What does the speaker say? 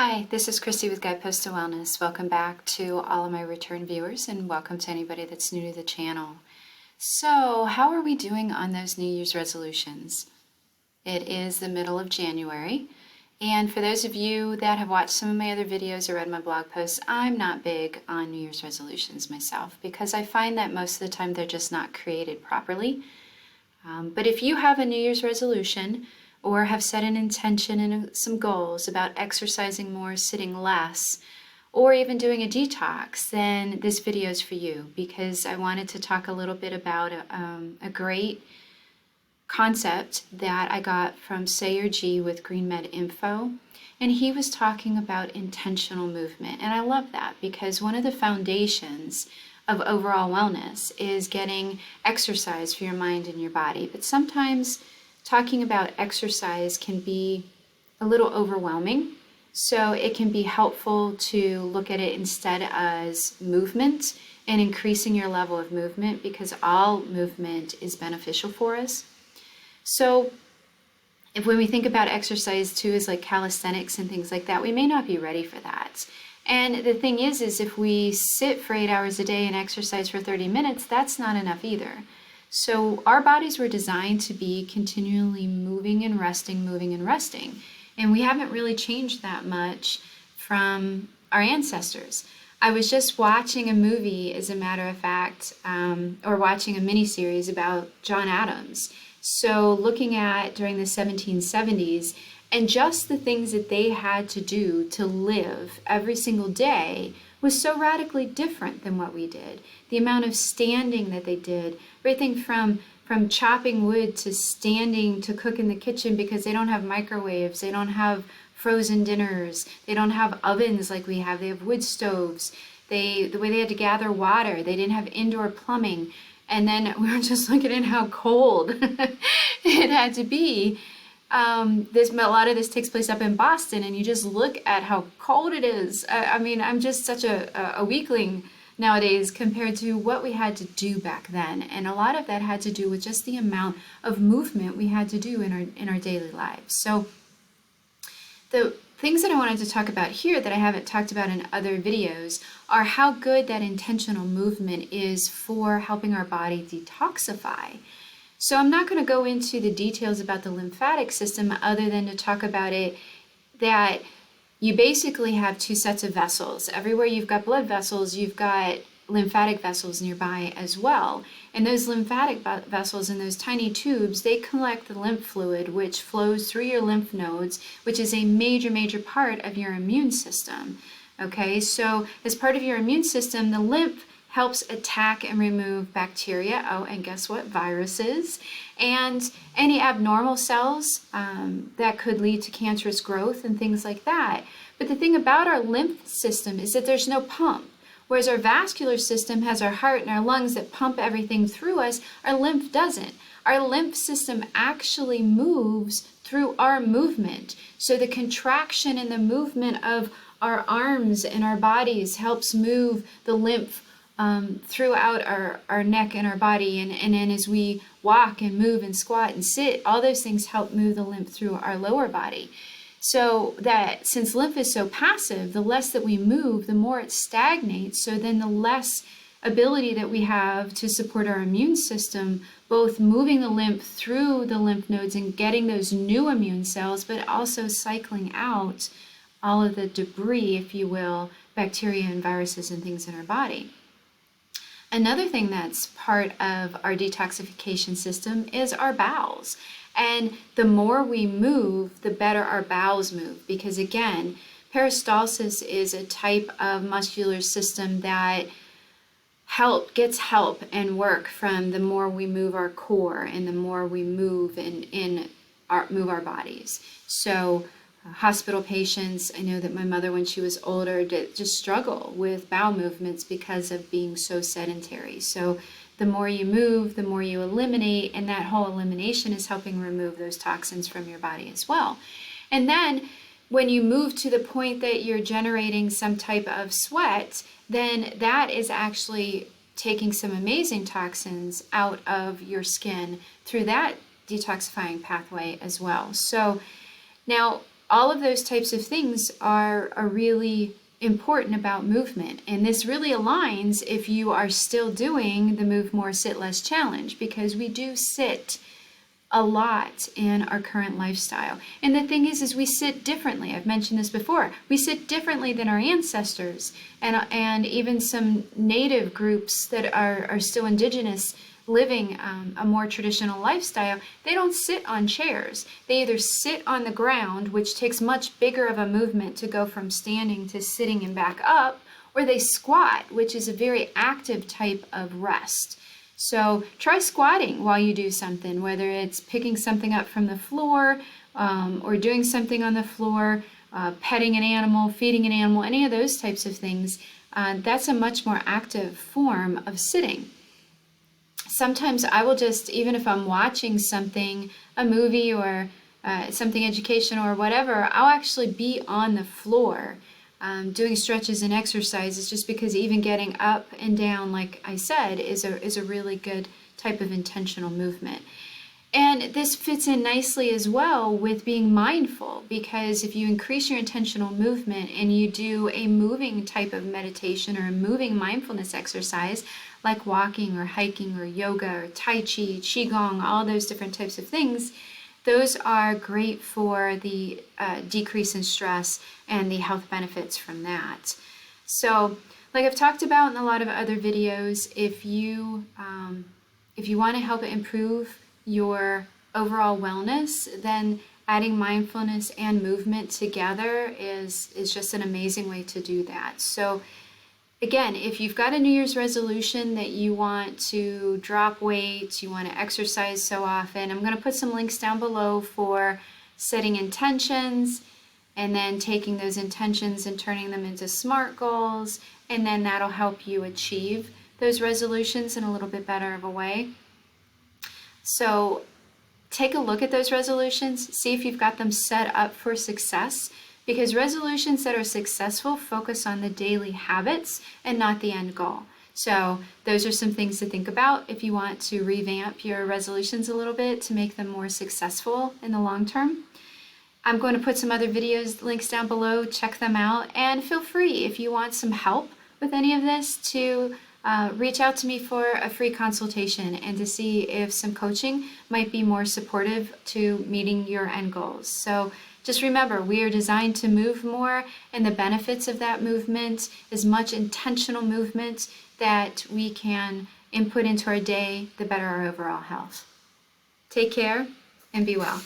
Hi, this is Christy with Guidepost to Wellness. Welcome back to all of my return viewers and welcome to anybody that's new to the channel. So, how are we doing on those New Year's resolutions? It is the middle of January, and for those of you that have watched some of my other videos or read my blog posts, I'm not big on New Year's resolutions myself because I find that most of the time they're just not created properly. But if you have a New Year's resolution, or have set an intention and some goals about exercising more, sitting less, or even doing a detox, then this video is for you because I wanted to talk a little bit about a great concept that I got from Sayer G with Green Med Info. And he was talking about intentional movement. And I love that because one of the foundations of overall wellness is getting exercise for your mind and your body. But sometimes talking about exercise can be a little overwhelming, so it can be helpful to look at it instead as movement and increasing your level of movement because all movement is beneficial for us. So when we think about exercise too as like calisthenics and things like that, we may not be ready for that. And the thing is if we sit for 8 hours a day and exercise for 30 minutes, that's not enough either. So our bodies were designed to be continually moving and resting, moving and resting. And we haven't really changed that much from our ancestors. I was just watching a movie, as a matter of fact, or watching a mini-series about John Adams. So looking at during the 1770s and just the things that they had to do to live every single day was so radically different than what we did. The amount of standing that they did, everything from chopping wood to standing to cook in the kitchen because they don't have microwaves, they don't have frozen dinners, they don't have ovens like we have, they have wood stoves. The way they had to gather water, they didn't have indoor plumbing. And then we were just looking at how cold it had to be. A lot of this takes place up in Boston, and you just look at how cold it is. I mean, I'm just such a weakling nowadays compared to what we had to do back then. And a lot of that had to do with just the amount of movement we had to do in our daily lives. So the things that I wanted to talk about here that I haven't talked about in other videos are how good that intentional movement is for helping our body detoxify. So I'm not going to go into the details about the lymphatic system other than to talk about it that you basically have two sets of vessels. Everywhere you've got blood vessels, you've got lymphatic vessels nearby as well. And those lymphatic vessels in those tiny tubes, they collect the lymph fluid, which flows through your lymph nodes, which is a major part of your immune system. Okay, so as part of your immune system, the lymph helps attack and remove bacteria, and guess what, viruses, and any abnormal cells that could lead to cancerous growth and things like that. But the thing about our lymph system is that there's no pump. Whereas our vascular system has our heart and our lungs that pump everything through us, our lymph doesn't. Our lymph system actually moves through our movement. So the contraction and the movement of our arms and our bodies helps move the lymph throughout our neck and our body, and then as we walk and move and squat and sit, all those things help move the lymph through our lower body. So that since lymph is so passive, the less that we move, the more it stagnates, so then the less ability that we have to support our immune system, both moving the lymph through the lymph nodes and getting those new immune cells, but also cycling out all of the debris, if you will, bacteria and viruses and things in our body. Another thing that's part of our detoxification system is our bowels. And the more we move, the better our bowels move. Because again, peristalsis is a type of muscular system that gets help and work from the more we move our core and the more we move move our bodies. So hospital patients, I know that my mother, when she was older, did just struggle with bowel movements because of being so sedentary. So the more you move, the more you eliminate, and that whole elimination is helping remove those toxins from your body as well. And then when you move to the point that you're generating some type of sweat, then that is actually taking some amazing toxins out of your skin through that detoxifying pathway as well. So now, all of those types of things are really important about movement. And this really aligns if you are still doing the Move More, Sit Less challenge, because we do sit a lot in our current lifestyle. And the thing is we sit differently. I've mentioned this before. We sit differently than our ancestors and even some native groups that are still indigenous, living a more traditional lifestyle. They don't sit on chairs. They either sit on the ground, which takes much bigger of a movement to go from standing to sitting and back up, or they squat, which is a very active type of rest. So try squatting while you do something, whether it's picking something up from the floor or doing something on the floor, petting an animal, feeding an animal, any of those types of things. That's a much more active form of sitting. Sometimes I will just, even if I'm watching something, a movie or something educational or whatever, I'll actually be on the floor doing stretches and exercises, just because even getting up and down, like I said, is a really good type of intentional movement. And this fits in nicely as well with being mindful, because if you increase your intentional movement and you do a moving type of meditation or a moving mindfulness exercise, like walking or hiking or yoga or tai chi, qigong, all those different types of things, those are great for the decrease in stress and the health benefits from that. So, like I've talked about in a lot of other videos, if you want to help improve your overall wellness, then adding mindfulness and movement together is just an amazing way to do that. So again, if you've got a New Year's resolution that you want to drop weight, you want to exercise so often, I'm going to put some links down below for setting intentions and then taking those intentions and turning them into SMART goals, and then that'll help you achieve those resolutions in a little bit better of a way. So take a look at those resolutions, see if you've got them set up for success, because resolutions that are successful focus on the daily habits and not the end goal. So those are some things to think about if you want to revamp your resolutions a little bit to make them more successful in the long term. I'm going to put some other videos, links down below, check them out, and feel free, if you want some help with any of this, to reach out to me for a free consultation and to see if some coaching might be more supportive to meeting your end goals. So just remember, we are designed to move more, and the benefits of that movement, as much intentional movement that we can input into our day, the better our overall health. Take care and be well.